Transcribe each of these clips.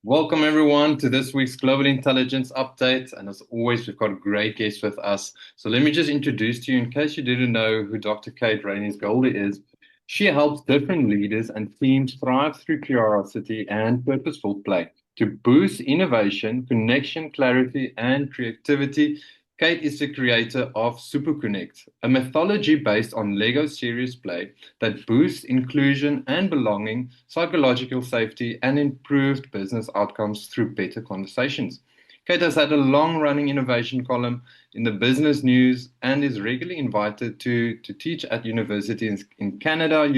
Welcome everyone to this week's Global Intelligence Update. And as always, we've got a great guest with us. So let me just introduce to you, in case you didn't know who Dr. Kate Raynes-Goldie is. She helps different leaders and teams thrive through curiosity and purposeful play to boost innovation, connection, clarity, and creativity. Kate is the creator of SUPERCONNECT, a methodology based on Lego serious play that boosts inclusion and belonging, psychological safety, and improved business outcomes through better conversations. Kate has had a long-running innovation column in the business news and is regularly invited to teach at universities in Canada,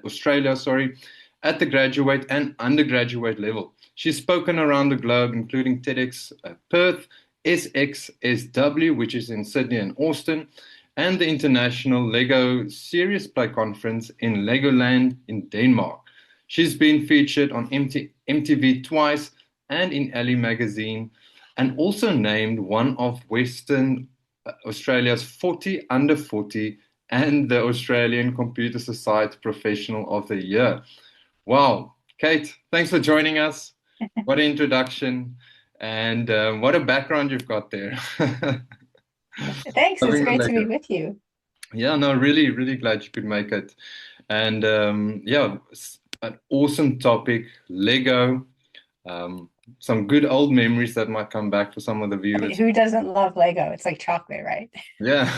Australia, at the graduate and undergraduate level. She's spoken around the globe, including TEDx Perth, SXSW, which is in Sydney and Austin, and the International Lego Serious Play Conference in Legoland in Denmark. She's been featured on MTV twice and in Elle magazine, and also named one of Western Australia's 40 under 40 and the Australian Computer Society Professional of the Year. Wow, Kate, thanks for joining us. What an introduction. And what a background you've got there. Thanks. It's Loving the great to be Lego. with you. Yeah, no, really, really glad you could make it. And yeah, an awesome topic, Lego. Um, some good old memories that might come back for some of the I mean, viewers. who doesn't love Lego? It's like chocolate, right? Yeah.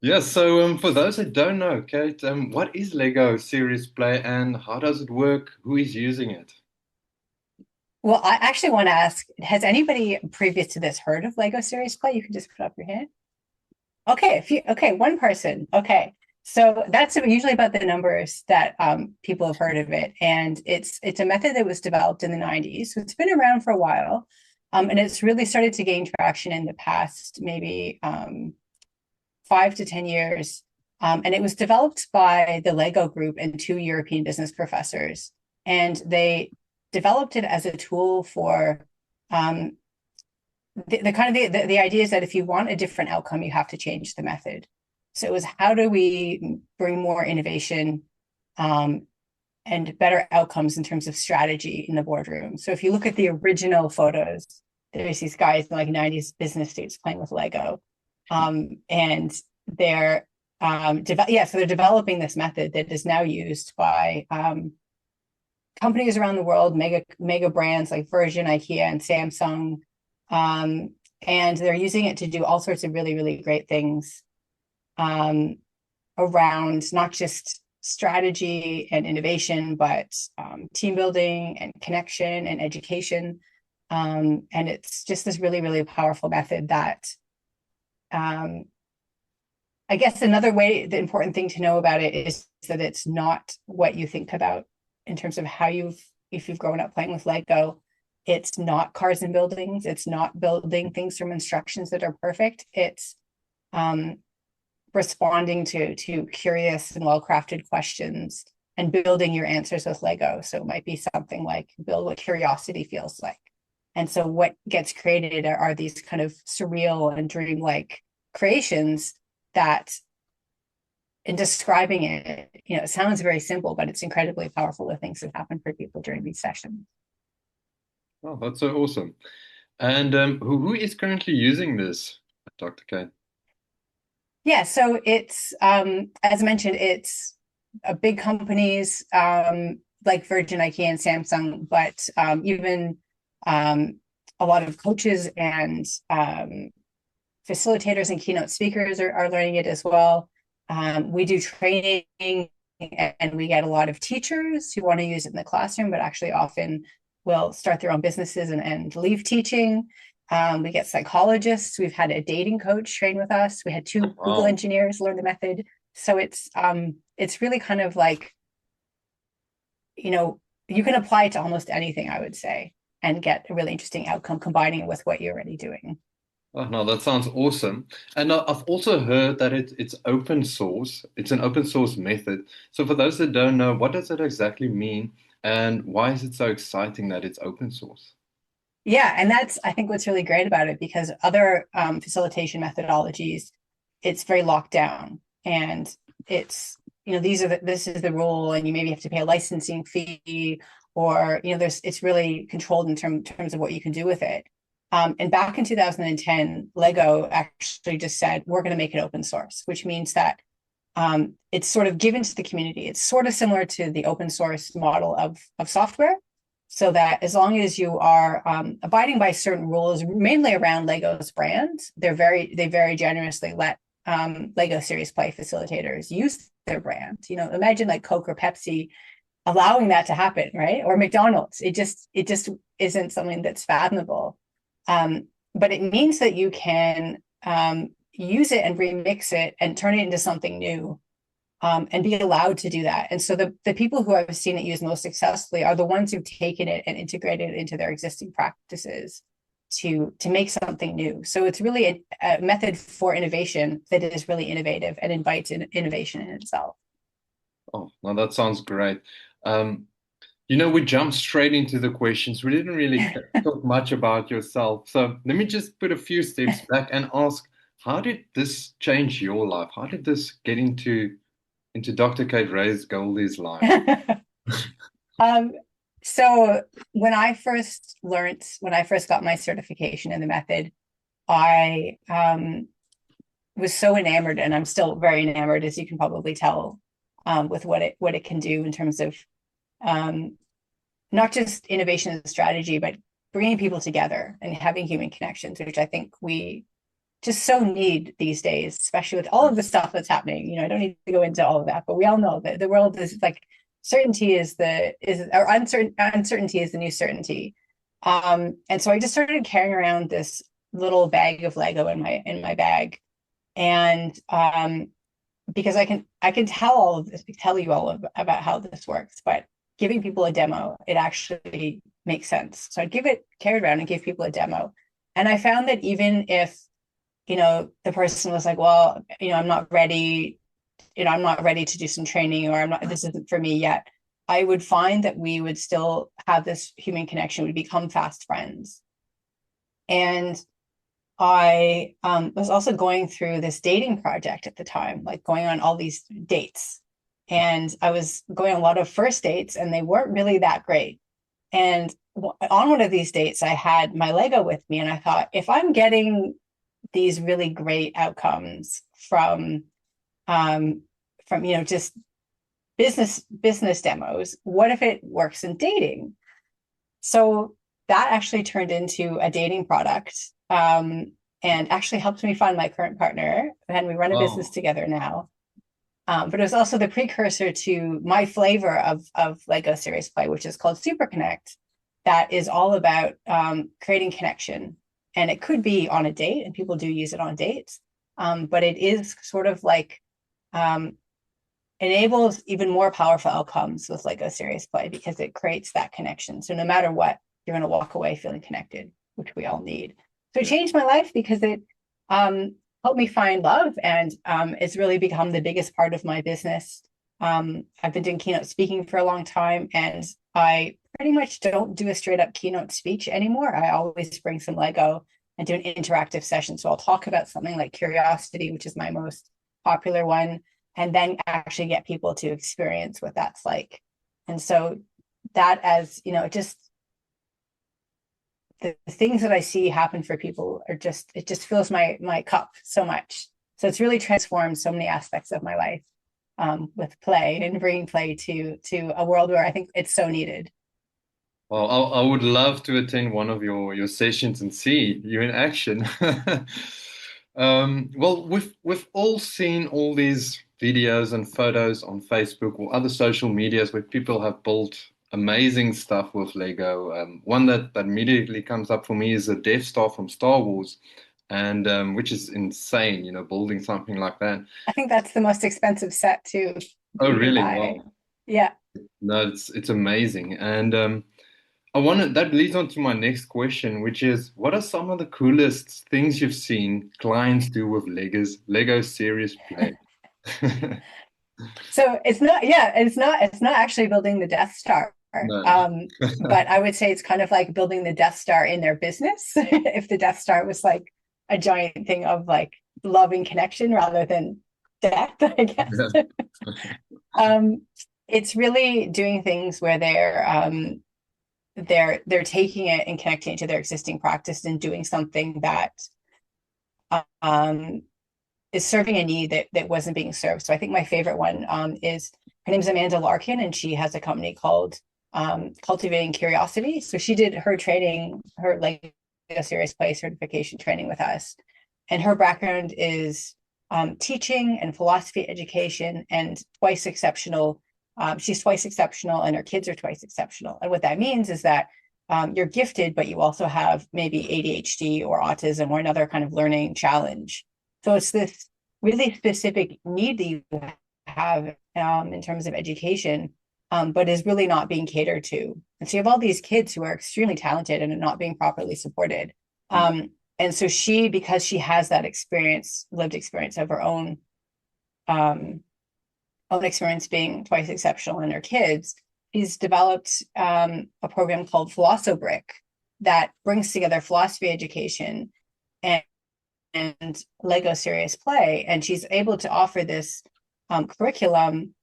Yeah, so for those that don't know, Kate, what is Lego Serious Play and how does it work? Who is using it? Well, I actually want to ask, has anybody previous to this heard of Lego Serious Play? You can just put up your hand. Okay, okay, one person. Okay. So that's usually about the numbers that people have heard of it. And it's a method that was developed in the 90s. So it's been around for a while. And it's really started to gain traction in the past maybe 5 to 10 years. And it was developed by the Lego Group and two European business professors. And they developed it as a tool for um, the idea is that if you want a different outcome, you have to change the method. So it was how do we bring more innovation and better outcomes in terms of strategy in the boardroom. So if you look at the original photos, there's these guys in like 90s business suits playing with Lego. And they're so they're developing this method that is now used by companies around the world, mega brands like Virgin, IKEA, and Samsung, and they're using it to do all sorts of really, really great things around not just strategy and innovation, but team building and connection and education. And it's just this really, really powerful method that I guess another way, the important thing to know about it is that it's not what you think about in terms of if you've grown up playing with Lego. It's not cars and buildings. It's not building things from instructions that are perfect. It's responding to curious and well-crafted questions and building your answers with Lego. So it might be something like build what curiosity feels like. And so what gets created are these kind of surreal and dreamlike creations that in describing it, it sounds very simple, but it's incredibly powerful the things that happen for people during these sessions. Oh, that's so awesome. And who is currently using this, Dr. Kate? Yeah, so it's as I mentioned, it's big companies like Virgin, IKEA, and Samsung, but even a lot of coaches and facilitators and keynote speakers are learning it as well. We do training and we get a lot of teachers who want to use it in the classroom, but actually often will start their own businesses and leave teaching. We get psychologists. We've had a dating coach train with us. We had two Google Wow. engineers learn the method. So it's really kind of like, you can apply it to almost anything, I would say, and get a really interesting outcome combining it with what you're already doing. Oh, no, that sounds awesome. And I've also heard that it's open source. It's an open source method. So for those that don't know, what does it exactly mean? And why is it so exciting that it's open source? Yeah, and that's I think what's really great about it because other facilitation methodologies, it's very locked down, and it's this is the rule, and you maybe have to pay a licensing fee, or, it's really controlled in terms of what you can do with it. And back in 2010, Lego actually just said, we're going to make it open source, which means that it's sort of given to the community. It's sort of similar to the open source model of software, so that as long as you are abiding by certain rules, mainly around Lego's brand, they very generously let Lego Serious Play facilitators use their brand. Imagine like Coke or Pepsi allowing that to happen, right? Or McDonald's. It just isn't something that's fathomable. But it means that you can use it and remix it and turn it into something new, and be allowed to do that. And so the people who I've seen it used most successfully are the ones who've taken it and integrated it into their existing practices to make something new. So it's really a method for innovation that is really innovative and invites innovation in itself. Oh, well, that sounds great. We jumped straight into the questions. We didn't really talk much about yourself. So let me just put a few steps back and ask, how did this change your life? How did this get into Dr. Kate Raynes-Goldie's life? So when I first got my certification in the method, I was so enamored, and I'm still very enamored, as you can probably tell, with what it can do in terms of not just innovation and strategy, but bringing people together and having human connections, which I think we just so need these days, especially with all of the stuff that's happening. I don't need to go into all of that, but we all know that the world is like, uncertainty is the new certainty. And so I just started carrying around this little bag of Lego in my bag, and because I can tell you all about how this works, but giving people a demo, it actually makes sense. So I'd carry it around and give people a demo, and I found that even if the person was like, well, I'm not ready to do some training, or this isn't for me yet, I would find that we would still have this human connection. We'd become fast friends. And I was also going through this dating project at the time, like going on all these dates. And I was going on a lot of first dates, and they weren't really that great. And on one of these dates, I had my Lego with me, and I thought, if I'm getting these really great outcomes from just business demos, what if it works in dating? So that actually turned into a dating product, and actually helped me find my current partner, and we run a business together now. But it was also the precursor to my flavor of Lego Serious Play, which is called SUPERCONNECT, that is all about creating connection. And it could be on a date, and people do use it on dates, but it is sort of like enables even more powerful outcomes with Lego Serious Play, because it creates that connection. So no matter what, you're going to walk away feeling connected, which we all need. So it changed my life because it helped me find love, and it's really become the biggest part of my business. I've been doing keynote speaking for a long time, and I pretty much don't do a straight up keynote speech anymore. I always bring some Lego and do an interactive session. So I'll talk about something like curiosity, which is my most popular one, and then actually get people to experience what that's like. And so that, as just the things that I see happen for people are it just fills my cup so much. So it's really transformed so many aspects of my life, with play and bringing play to a world where I think it's so needed. Well, I would love to attend one of your sessions and see you in action. Well, we've all seen all these videos and photos on Facebook or other social medias where people have built amazing stuff with Lego. One that immediately comes up for me is the Death Star from Star Wars, and which is insane, building something like that. I think that's the most expensive set too. Oh, really? Wow. Yeah. No, it's amazing. And that leads on to my next question, which is, what are some of the coolest things you've seen clients do with Lego Serious Play? So it's not actually building the Death Star. No. But I would say it's kind of like building the Death Star in their business. If the Death Star was like a giant thing of like loving connection rather than death, I guess. it's really doing things where they're taking it and connecting it to their existing practice and doing something that um, is serving a need that wasn't being served. So I think my favorite one is, her name's Amanda Larkin, and she has a company called Cultivating Curiosity. So she did her training, her like serious play certification training with us, and her background is teaching and philosophy education, and twice exceptional. She's twice exceptional, and her kids are twice exceptional. And what that means is that you're gifted, but you also have maybe ADHD or autism or another kind of learning challenge. So it's this really specific need that you have in terms of education, but is really not being catered to. And so you have all these kids who are extremely talented and are not being properly supported. And so she, because she has that experience, lived experience of her own experience being twice exceptional in her kids, she's developed a program called Philossobrick that brings together philosophy education and Lego serious play. And she's able to offer this curriculum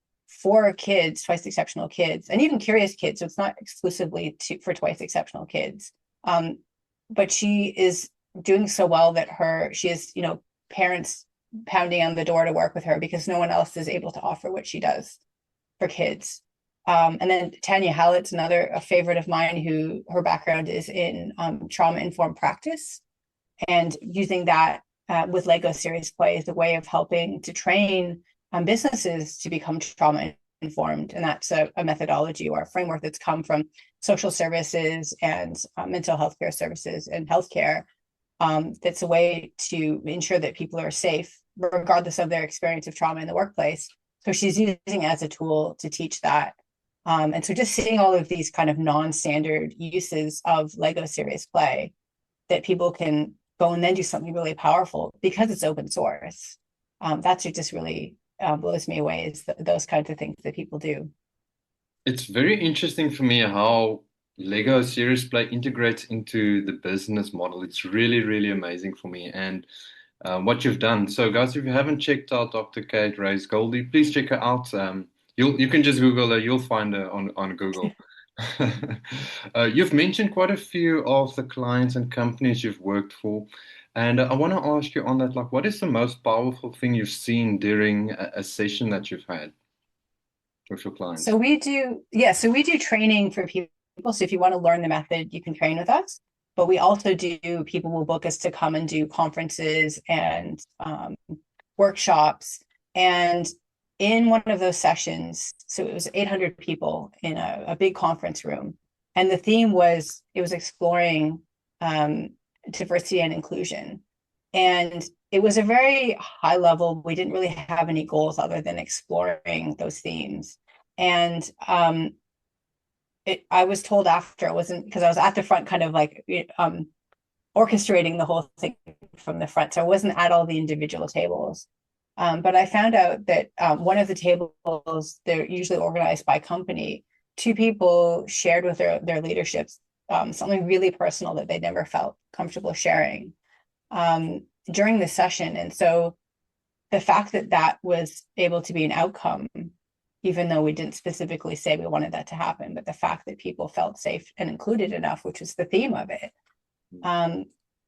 for kids, twice exceptional kids, and even curious kids. So it's not exclusively for twice exceptional kids. But she is doing so well that she has, parents pounding on the door to work with her because no one else is able to offer what she does for kids. And then Tanya Hallett's a favorite of mine, who her background is in trauma-informed practice, and using that with Lego serious play as a way of helping to train businesses to become trauma-informed. And that's a methodology or a framework that's come from social services and mental health care services and healthcare. That's a way to ensure that people are safe, regardless of their experience of trauma in the workplace. So she's using it as a tool to teach that. And so just seeing all of these kind of non-standard uses of Lego serious play that people can go and then do something really powerful because it's open source. That's what just really blows me away, is those kinds of things that people do. It's very interesting for me how Lego Serious Play integrates into the business model. It's really, really amazing for me, and what you've done. So, guys, if you haven't checked out Dr. Kate Raynes-Goldie, please check her out. You can just Google her. You'll find her on Google. You've mentioned quite a few of the clients and companies you've worked for, and I want to ask you on that, like, what is the most powerful thing you've seen during a session that you've had with your clients? So we do training for people. So if you want to learn the method, you can train with us. But we also people will book us to come and do conferences and workshops. And in one of those sessions, so it was 800 people in a big conference room. And the theme was exploring diversity and inclusion. And it was a very high level. We didn't really have any goals other than exploring those themes. And I was told after, it wasn't because I was at the front, kind of like orchestrating the whole thing from the front. So I wasn't at all the individual tables. But I found out that one of the tables, they're usually organized by company. Two people shared with their leaderships something really personal that they never felt comfortable sharing during the session. And so the fact that was able to be an outcome, even though we didn't specifically say we wanted that to happen, but the fact that people felt safe and included enough, which was the theme of it,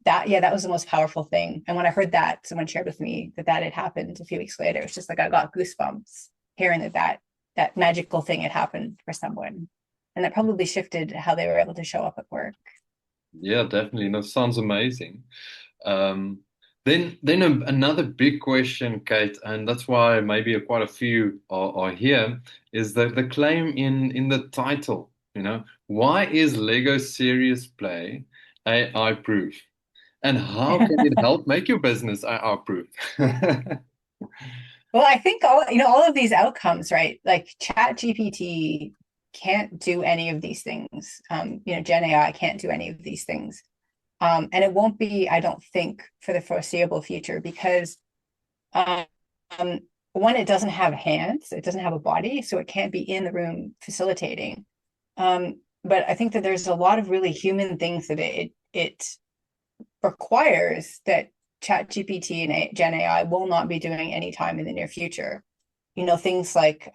that was the most powerful thing. And when I heard that, someone shared with me that had happened a few weeks later. It's just like I got goosebumps hearing that magical thing had happened for someone, and that probably shifted how they were able to show up at work. Yeah, definitely. That sounds amazing. Then another big question, Kate, and that's why maybe quite a few are here, is the claim in the title. Why is Lego Serious Play AI proof? And how can it help make your business AI proof? Well, I think all of these outcomes, right? Like ChatGPT can't do any of these things. Gen AI can't do any of these things. And it won't be, I don't think, for the foreseeable future, because one, it doesn't have hands, it doesn't have a body, so it can't be in the room facilitating. But I think that there's a lot of really human things that it requires that ChatGPT and Gen AI will not be doing anytime in the near future. Things like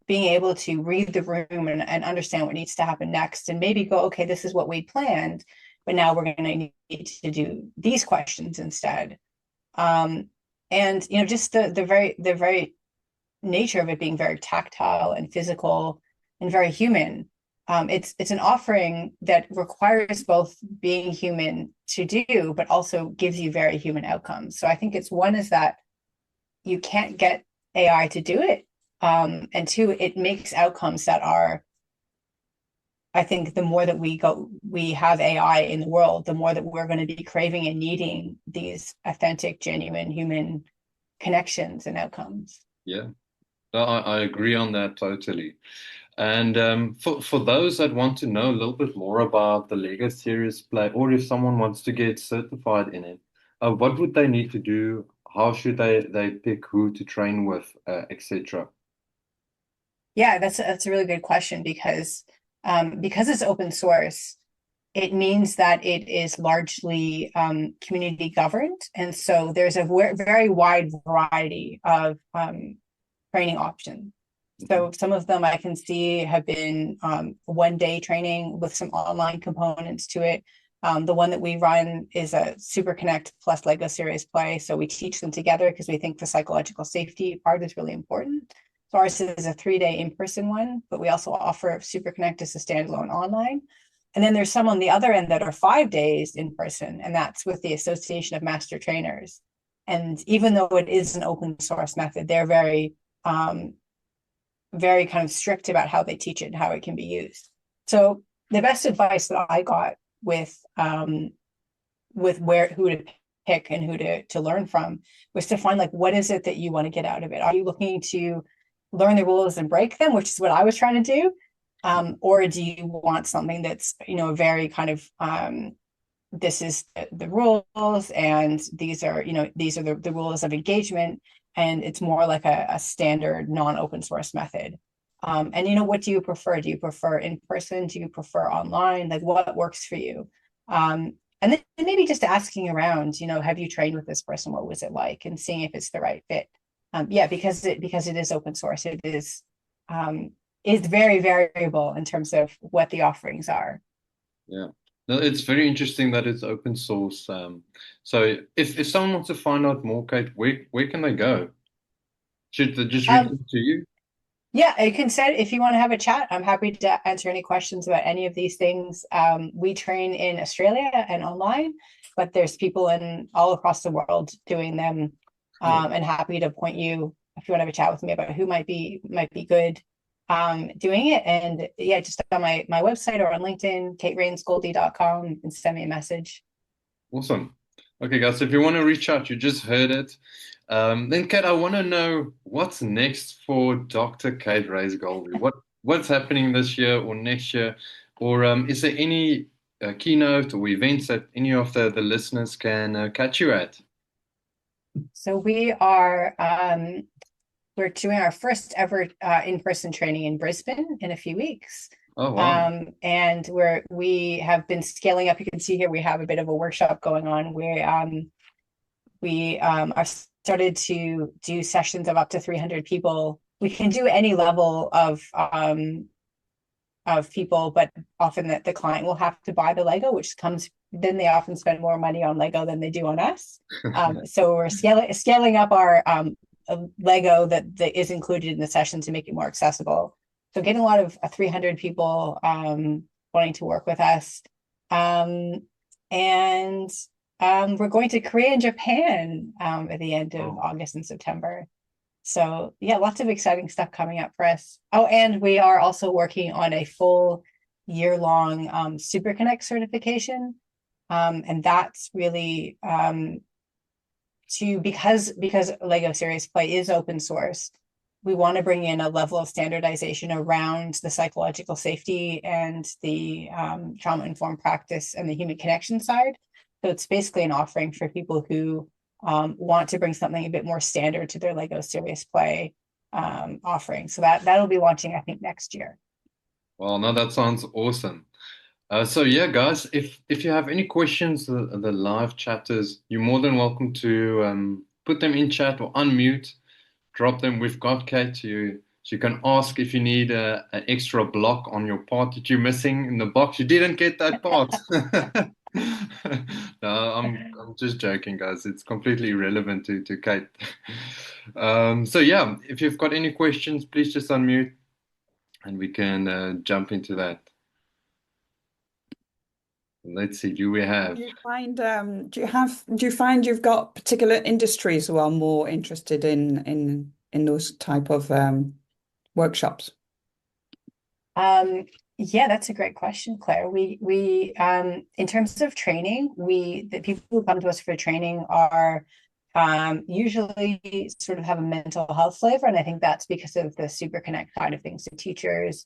being able to read the room and understand what needs to happen next, and maybe go, okay, this is what we planned, but now we're going to need to do these questions instead. And just the very nature of it being very tactile and physical and very human. It's an offering that requires both being human to do, but also gives you very human outcomes. So I think it's one is that you can't get AI to do it. And two, it makes outcomes that are, I think the more that we have AI in the world, the more that we're going to be craving and needing these authentic, genuine human connections and outcomes. Yeah, no, I agree on that totally. And for those that want to know a little bit more about the Lego Serious Play, or if someone wants to get certified in it, what would they need to do? How should they pick who to train with, etc.? Yeah, that's a really good question because it's open source, it means that it is largely community governed, and so there's a very wide variety of training options. So some of them I can see have been 1 day training with some online components to it. The one that we run is a SUPERCONNECT plus Lego Serious Play. So we teach them together because we think the psychological safety part is really important. So ours is a 3 day in-person one, but we also offer SUPERCONNECT as a standalone online. And then there's some on the other end that are 5 days in person, and that's with the Association of Master Trainers. And even though it is an open source method, they're very kind of strict about how they teach it and how it can be used. So the best advice that I got with who to pick and who to learn from was to find, like, what is it that you want to get out of it? Are you looking to learn the rules and break them, which is what I was trying to do? Or do you want something that's, very kind of this is the rules, and these are the rules of engagement, and it's more like a standard non-open source method. And what do you prefer? Do you prefer in person? Do you prefer online? Like, what works for you? And then maybe just asking around, have you trained with this person? What was it like? And seeing if it's the right fit. Yeah, because it is open source, it is very variable in terms of what the offerings are. Yeah. No, it's very interesting that it's open source. So if someone wants to find out more, Kate, where can they go? Should they just reach Um, out to you? yeah, you can send if you want to have a chat. I'm happy to answer any questions about any of these things. We train in Australia and online, but there's people in all across the world doing them, Oh, and happy to point you if you want to have a chat with me about who might be good doing it. And yeah, just on my website or on LinkedIn, kateraynes-goldie.com, you can send me a message. awesome. Okay, guys, if you want to reach out, you just heard it. Then, Kate, I want to know what's next for Dr. Kate Raynes-Goldie. What's happening this year or next year? Or is there any keynote or events that any of the listeners can catch you at? So we're doing our first ever in-person training in Brisbane in a few weeks. Oh, wow. And we have been scaling up. You can see here we have a bit of a workshop going on where we are started to do sessions of up to 300 people. We can do any level of people, but often the client will have to buy the Lego, which comes, then they often spend more money on Lego than they do on us. So we're scaling up our Lego that is included in the session to make it more accessible. So getting a lot of 300 people wanting to work with us. And we're going to Korea and Japan at the end of August and September. So yeah, lots of exciting stuff coming up for us. Oh, and we are also working on a full year-long SuperConnect certification. And that's really because Lego Serious Play is open source, we want to bring in a level of standardization around the psychological safety and the trauma-informed practice and the human connection side. So it's basically an offering for people who want to bring something a bit more standard to their Lego Serious Play offering. So that'll be launching, I think, next year. Well, no, that sounds awesome. So yeah, guys, if you have any questions, the live chatters, you're more than welcome to put them in chat or unmute, drop them. We've got Kate So you can ask if you need an extra block on your part that you're missing in the box. You didn't get that part. No, I'm just joking, guys. It's completely irrelevant to Kate. So yeah, if you've got any questions, please just unmute and we can jump into that. Let's see, do we have? Do you find you've got particular industries who are more interested in those type of workshops? Yeah, that's a great question, Claire. We in terms of training, the people who come to us for training are usually sort of have a mental health flavor, and I think that's because of the SUPERCONNECT side of things. So teachers,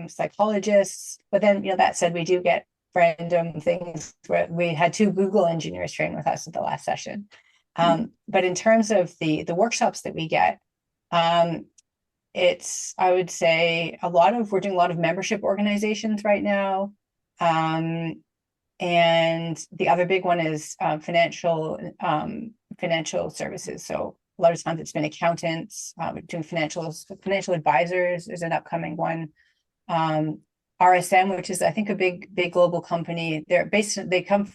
psychologists, but then, that said, we do get random things where we had 2 Google engineers train with us at the last session. But in terms of the workshops that we get, it's, I would say, we're doing a lot of membership organizations right now. And the other big one is financial services. So a lot of times it's been accountants, doing financial advisors. There's an upcoming one. RSM, which is, I think, a big global company. They come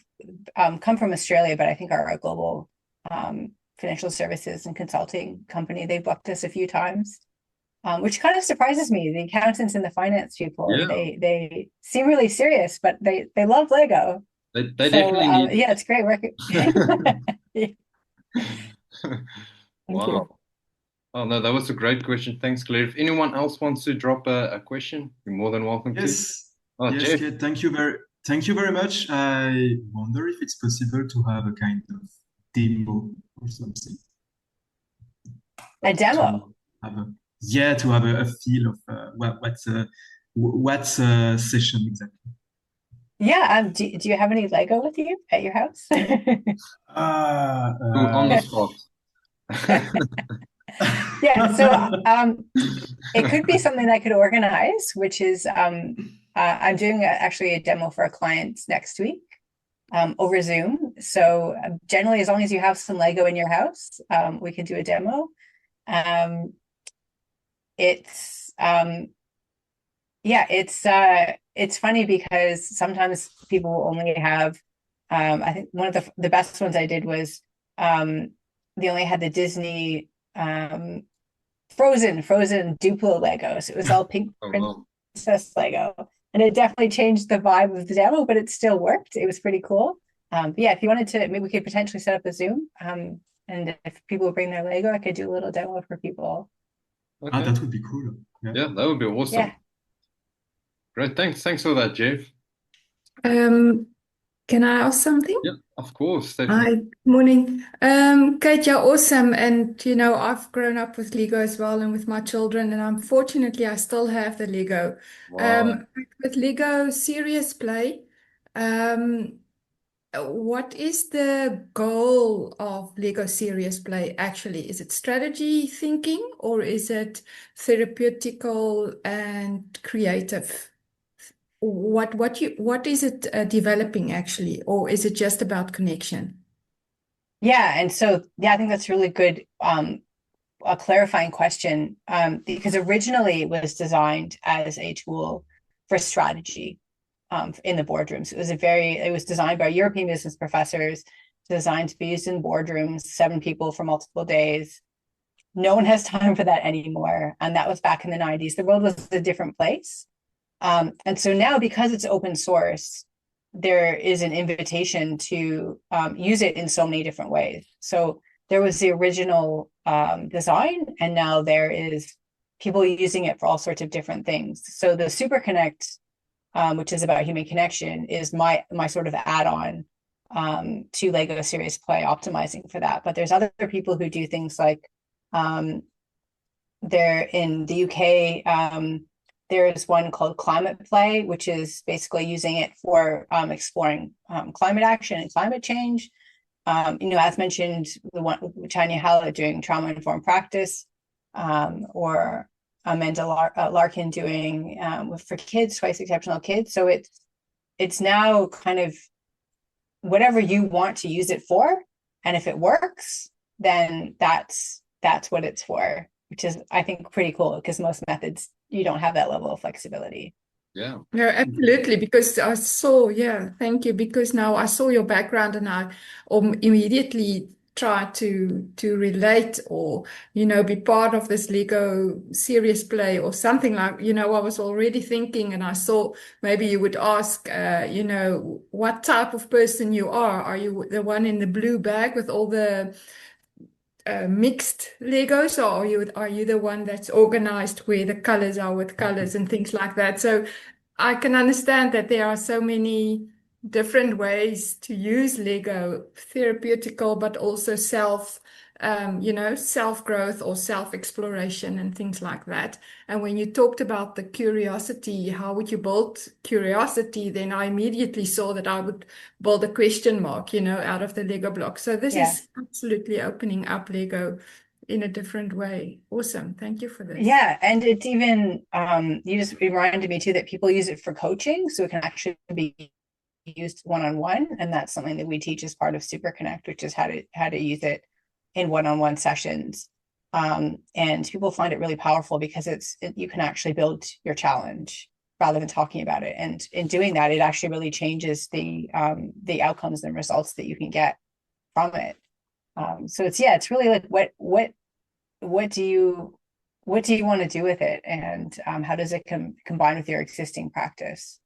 from Australia, but I think are a global financial services and consulting company. They booked us a few times, which kind of surprises me. The accountants and the finance people, Yeah. they seem really serious, but they love Lego. They definitely need yeah, it's great work. Wow. You. Oh, no, that was a great question. Thanks, Claire. If anyone else wants to drop a question, you're more than welcome to. Yes. Oh, Yes, Jeff. Kate, thank you very much. I wonder if it's possible to have a kind of demo or something. A demo? To have a feel of what's a session exactly. Yeah. Do you have any Lego with you at your house? On the spot. Yeah, so it could be something I could organize, which is I'm doing actually a demo for a client next week over Zoom. So generally, as long as you have some Lego in your house, we can do a demo. It's funny because sometimes people will only have I think one of the best ones I did was they only had the Disney Frozen Duplo Lego. So it was all pink princess Lego. And it definitely changed the vibe of the demo, but it still worked. It was pretty cool. But yeah, if you wanted to, maybe we could potentially set up a Zoom. And if people bring their Lego, I could do a little demo for people. Okay. That would be cool. Yeah, that would be awesome. Yeah. Great. Thanks for that, Jeff. Can I ask something? Yeah, of course. Hi, morning. Kate, you're awesome. And, I've grown up with Lego as well and with my children. And unfortunately, I still have the Lego. Wow. With Lego Serious Play, what is the goal of Lego Serious Play actually? Is it strategy thinking or is it therapeutical and creative? What is it developing actually, or is it just about connection? Yeah, and so I think that's really good, a clarifying question, because originally it was designed as a tool for strategy in the boardrooms. It was designed by European business professors, designed to be used in boardrooms, 7 people for multiple days. No one has time for that anymore, and that was back in the 90s. The world was a different place. And so now, because it's open source, there is an invitation to use it in so many different ways. So there was the original design, and now there is people using it for all sorts of different things. So the SUPERCONNECT, which is about human connection, is my sort of add-on to Lego Serious Play, optimizing for that. But there's other people who do things like they're in the UK. There's one called Climate Play, which is basically using it for exploring climate action and climate change. As mentioned, the one Tanya Hallett doing trauma-informed practice, or Amanda Larkin doing for kids, twice exceptional kids. So it's now kind of whatever you want to use it for, and if it works, then that's what it's for. which is, I think, pretty cool because most methods, you don't have that level of flexibility. Yeah. No, absolutely. Because I saw, yeah, thank you. Because now I saw your background and I immediately try to relate or, be part of this Lego serious play or something like, I was already thinking and I saw maybe you would ask, what type of person you are. Are you the one in the blue bag with all the mixed Legos, or are you the one that's organized where the colors are with colors and things like that? So I can understand that there are so many different ways to use Lego, therapeutical, but also self-growth or self-exploration and things like that. And when you talked about the curiosity, how would you build curiosity? Then I immediately saw that I would build a question mark, out of the Lego block. So this is absolutely opening up Lego in a different way. Awesome. Thank you for this. Yeah. And it's even, you just reminded me too that people use it for coaching. So it can actually be used one-on-one. And that's something that we teach as part of SUPERCONNECT, which is how to use it in one-on-one sessions. And people find it really powerful because you can actually build your challenge rather than talking about it. And in doing that, it actually really changes the outcomes and results that you can get from it. So it's really like what do you want to do with it, and how does it combine with your existing practice?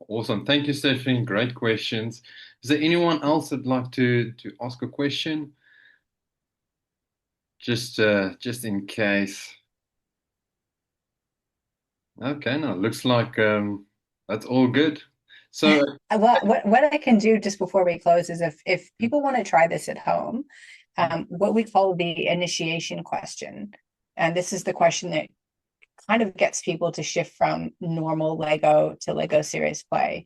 Awesome. Thank you, Stephanie. Great questions. Is there anyone else that'd like to ask a question? Just in case. Okay, no, looks like that's all good. So what I can do just before we close is if people want to try this at home, what we call the initiation question, and this is the question that kind of gets people to shift from normal Lego to Lego serious play,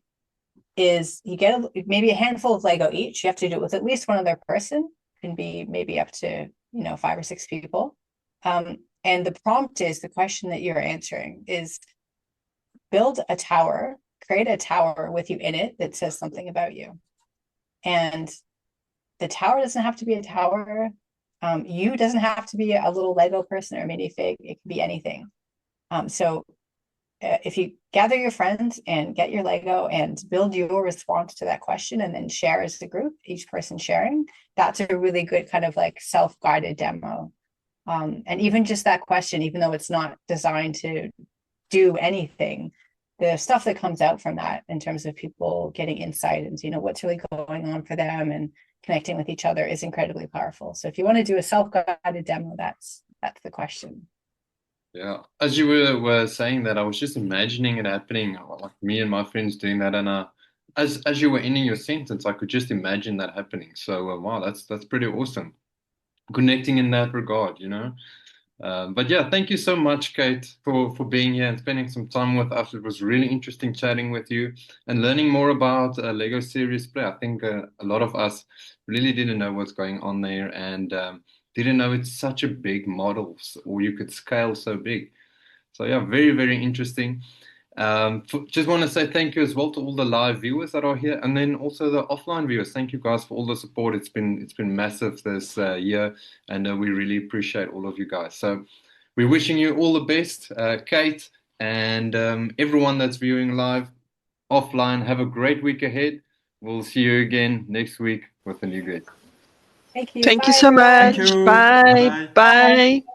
is you get maybe a handful of Lego each. You have to do it with at least one other person, can be maybe up to 5 or 6 people. And the prompt is, the question that you're answering is, build a tower, create a tower with you in it that says something about you. And the tower doesn't have to be a tower. You doesn't have to be a little Lego person or a minifig. It can be anything. So if you gather your friends and get your Lego and build your response to that question and then share as a group, each person sharing, that's a really good kind of like self-guided demo. And even just that question, even though it's not designed to do anything, the stuff that comes out from that in terms of people getting insight into, what's really going on for them and connecting with each other is incredibly powerful. So if you want to do a self-guided demo, that's the question. Yeah, as you were saying that, I was just imagining it happening, like me and my friends doing that, and as you were ending your sentence, I could just imagine that happening. So wow, that's pretty awesome. Connecting in that regard, But yeah, thank you so much, Kate, for being here and spending some time with us. It was really interesting chatting with you and learning more about Lego Serious Play. I think a lot of us really didn't know what's going on there and didn't know it's such a big model, or you could scale so big. So yeah, very, very interesting. Just want to say thank you as well to all the live viewers that are here, and then also the offline viewers. Thank you guys for all the support. It's been massive this year, and we really appreciate all of you guys. So we're wishing you all the best, Kate, and everyone that's viewing live, offline. Have a great week ahead. We'll see you again next week with a new guest. Thank you. Thank Bye, you so everyone. much. Thank you. Bye. Bye-bye. Bye.